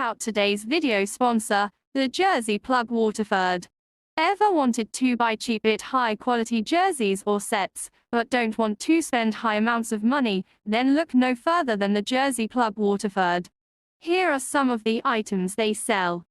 out today's video sponsor, the Jersey Plug Waterford. Ever wanted to buy cheap yet high quality jerseys or sets, but don't want to spend high amounts of money? Then look no further than the Jersey Plug Waterford. Here are some of the items they sell.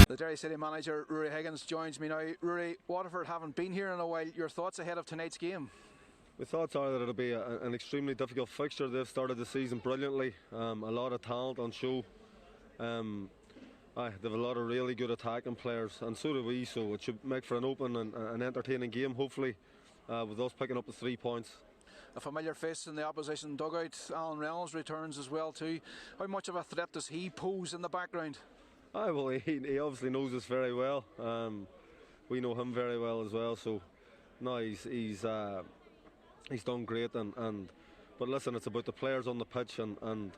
The Derry City manager, Rory Higgins, joins me now. Rory, Waterford haven't been here in a while. Your thoughts ahead of tonight's game? My thoughts are that it'll be an extremely difficult fixture. They've started the season brilliantly. A lot of talent on show. They have a lot of really good attacking players, and so do we. So it should make for an open and an entertaining game, hopefully, with us picking up the 3 points. A familiar face in the opposition dugout. Alan Reynolds returns as well too. How much of a threat does he pose in the background? Well, he obviously knows us very well. We know him very well as well. So no, he's done great. But listen, it's about the players on the pitch, and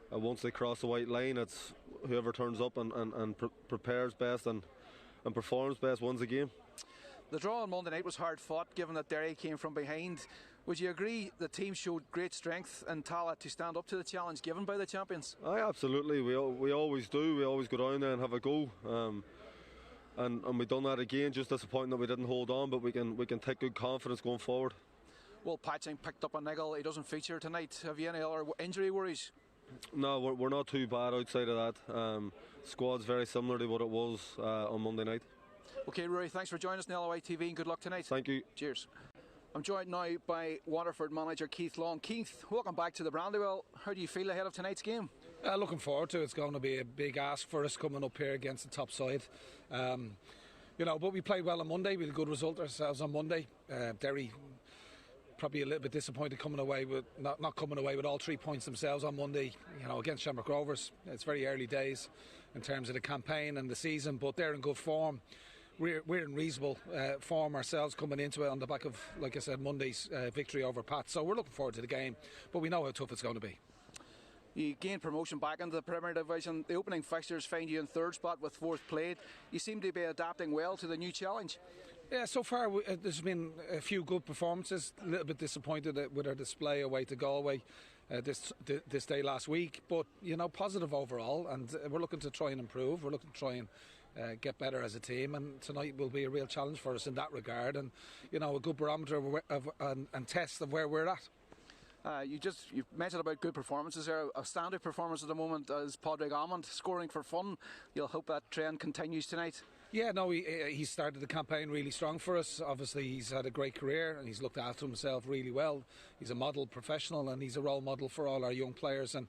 once they cross the white line, it's whoever turns up and prepares best and performs best wins the game. The draw on Monday night was hard fought, given that Derry came from behind. Would you agree the team showed great strength and talent to stand up to the challenge given by the champions? Absolutely. We always do. We always go down there and have a go. And we've done that again. Just disappointing that we didn't hold on, but we can take good confidence going forward. Well, Patching picked up a niggle. He doesn't feature tonight. Have you any other injury worries? No, we're not too bad outside of that. Squad's very similar to what it was on Monday night. Okay, Rory, thanks for joining us on LOI TV and good luck tonight. Thank you. Cheers. I'm joined now by Waterford manager Keith Long. Keith, welcome back to the Brandywell. How do you feel ahead of tonight's game? Looking forward to it. It's going to be a big ask for us coming up here against the top side. But we played well on Monday. We had a good result ourselves on Monday. Derry probably a little bit disappointed coming away with not coming away with all 3 points themselves on Monday. Against Shamrock Rovers. It's very early days in terms of the campaign and the season, but they're in good form. We're in reasonable form ourselves coming into it on the back of, like I said, Monday's victory over Pat. So we're looking forward to the game, but we know how tough it's going to be. You gained promotion back into the Premier Division. The opening fixtures find you in third spot with fourth played. You seem to be adapting well to the new challenge. Yeah, so far there's been a few good performances. A little bit disappointed with our display away to Galway this day last week, but positive overall, and we're looking to try and improve. We're looking to try and get better as a team, and tonight will be a real challenge for us in that regard, and a good barometer and test of where we're at. You mentioned about good performances there. A standout performance at the moment is Padraig Almond scoring for fun. You'll hope that trend continues tonight. Yeah, no, he started the campaign really strong for us. Obviously, he's had a great career and he's looked after himself really well. He's a model professional and he's a role model for all our young players, and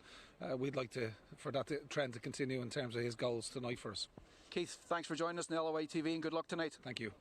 we'd like for that trend to continue in terms of his goals tonight for us. Keith, thanks for joining us on LOI TV and good luck tonight. Thank you.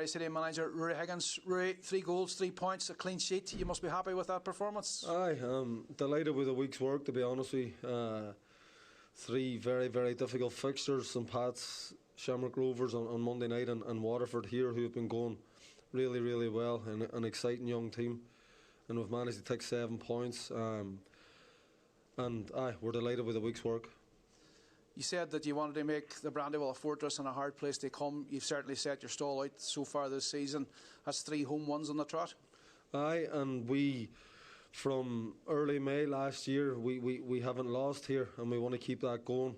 City manager Rory Higgins. Rory, 3 goals, 3 points, a clean sheet. You must be happy with that performance. Aye, delighted with a week's work, to be honest with you. 3 very, very difficult fixtures. St Pat's, Shamrock Rovers on Monday night, and Waterford here, who have been going really, really well, and an exciting young team. And we've managed to take 7 points. And we're delighted with a week's work. You said that you wanted to make the Brandywell a fortress and a hard place to come. You've certainly set your stall out so far this season. That's 3 home ones on the trot. Aye, and we, from early May last year, we haven't lost here, and we want to keep that going.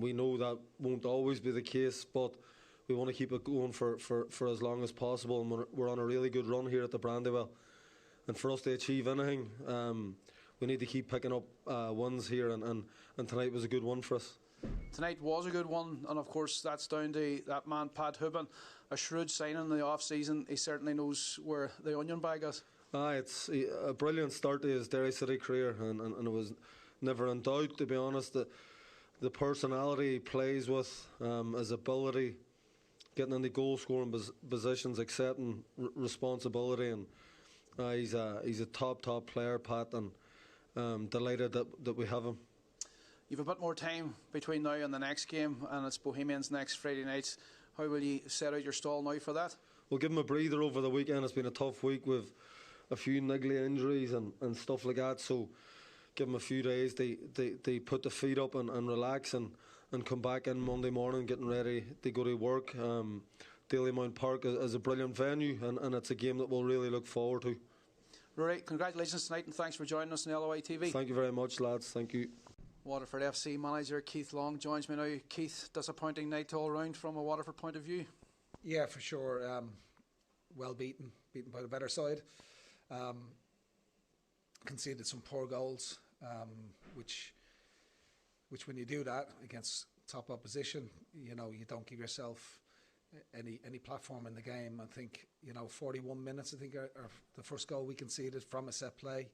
We know that won't always be the case, but we want to keep it going for as long as possible, and we're on a really good run here at the Brandywell. And for us to achieve anything, we need to keep picking up wins here, and tonight was a good one for us. Tonight was a good one, and of course that's down to that man Pat Hubin, a shrewd signing in the off-season. He certainly knows where the onion bag is. It's a brilliant start to his Derry City career, and it was never in doubt, to be honest. The personality he plays with, his ability, getting into goal-scoring positions, accepting responsibility, and he's a top player, Pat, and delighted that we have him. You've a bit more time between now and the next game, and it's Bohemians next Friday night. How will you set out your stall now for that? We'll give him a breather over the weekend. It's been a tough week with a few niggly injuries and stuff like that, so give them a few days. They put the feet up and relax and come back in Monday morning getting ready to go to work. Dalymount Park is a brilliant venue, and it's a game that we'll really look forward to. Rory, congratulations tonight, and thanks for joining us on LOI TV. Thank you very much, lads. Thank you. Waterford FC manager Keith Long joins me now. Keith, disappointing night all round from a Waterford point of view? Yeah, for sure. Well beaten by the better side. Conceded some poor goals, which when you do that against top opposition, you don't give yourself any platform in the game. I think 41 minutes. I think are the first goal we conceded from a set play.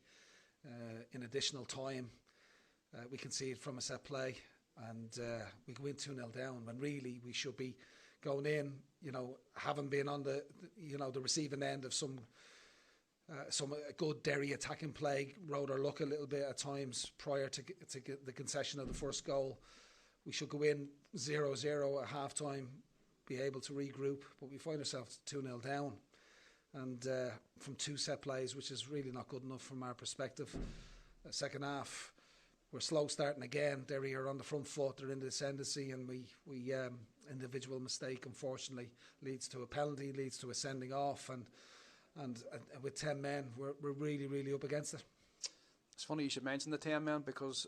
In additional time, we conceded from a set play, and we go in 2-0 down when really we should be going in. Having been on the receiving end of some good Derry attacking play, rode our luck a little bit at times prior to the concession of the first goal. We should go in 0-0 at half time, be able to regroup, but we find ourselves 2-0 down, and from 2 set plays, which is really not good enough from our perspective. Second half, we're slow starting again. Derry are on the front foot, they're in the ascendancy, and we individual mistake unfortunately leads to a penalty, leads to a sending off, and with 10 men we're really up against it. It's funny you should mention the 10 men, because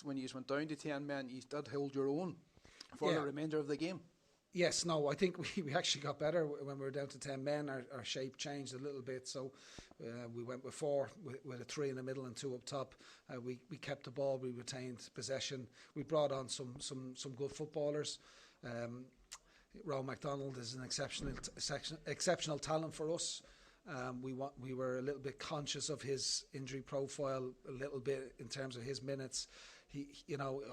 when you went down to 10 men, you did hold your own for the remainder of the game. Yes, no, I think we actually got better when we were down to 10 men. Our shape changed a little bit, so we went with 4, with a 3 in the middle and 2 up top. We kept the ball, we retained possession. We brought on some good footballers. Rowan MacDonald is an exceptional talent for us. We were a little bit conscious of his injury profile, a little bit in terms of his minutes.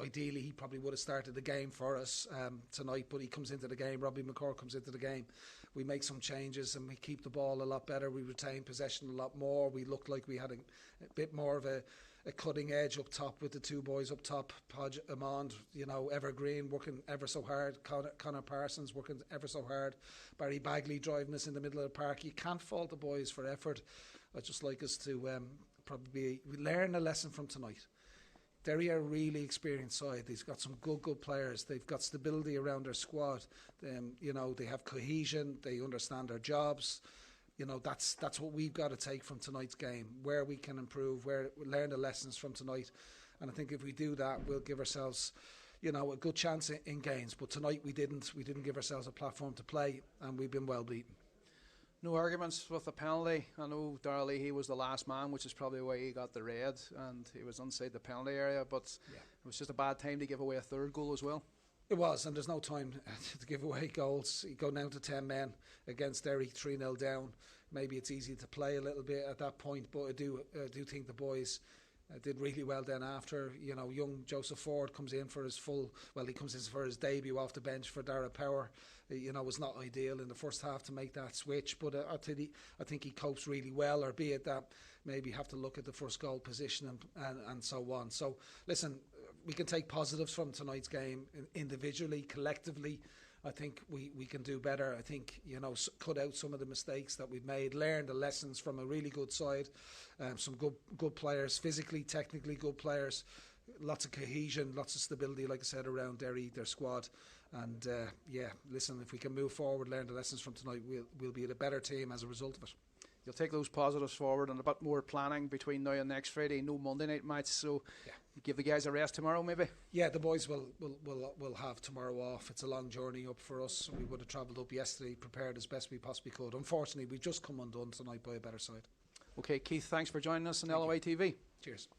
Ideally he probably would have started the game for us tonight, but he comes into the game. Robbie McCord comes into the game. We make some changes and we keep the ball a lot better. We retain possession a lot more. We looked like we had a bit more of a cutting edge up top with the 2 boys up top. Podge Amond, Evergreen working ever so hard. Connor Parsons working ever so hard. Barry Bagley driving us in the middle of the park. You can't fault the boys for effort. I'd just like us to probably learn a lesson from tonight. Derry are a really experienced side. They've got some good players. They've got stability around their squad. They have cohesion. They understand their jobs. That's what we've got to take from tonight's game, where we can improve, where we learn the lessons from tonight. And I think if we do that, we'll give ourselves, a good chance in games. But tonight we didn't give ourselves a platform to play, and we've been well beaten. No arguments with the penalty. I know Darrell Leahy was the last man, which is probably why he got the red, and he was inside the penalty area, but it was just a bad time to give away a 3rd goal as well. It was, and there's no time to give away goals. You go down to 10 men against Derry, 3-0 down. Maybe it's easy to play a little bit at that point, but I do think the boys Did really well then after. You know, young Joseph Ford comes in for his debut off the bench for Dara Power. You know, was not ideal in the first half to make that switch, but I think he copes really well, albeit that maybe have to look at the first goal position and so on. So listen, we can take positives from tonight's game individually, collectively. I think we can do better. I think, you know, cut out some of the mistakes that we've made, learn the lessons from a really good side, some good players, physically, technically good players, lots of cohesion, lots of stability, like I said, around Derry, their squad. And listen, if we can move forward, learn the lessons from tonight, we'll be a better team as a result of it. You'll take those positives forward and a bit more planning between now and next Friday. No Monday night match, so give the guys a rest tomorrow, maybe. Yeah, the boys will have tomorrow off. It's a long journey up for us. We would have travelled up yesterday, prepared as best we possibly could. Unfortunately, we've just come undone tonight by a better side. Okay, Keith, thanks for joining us on LOI TV. Cheers.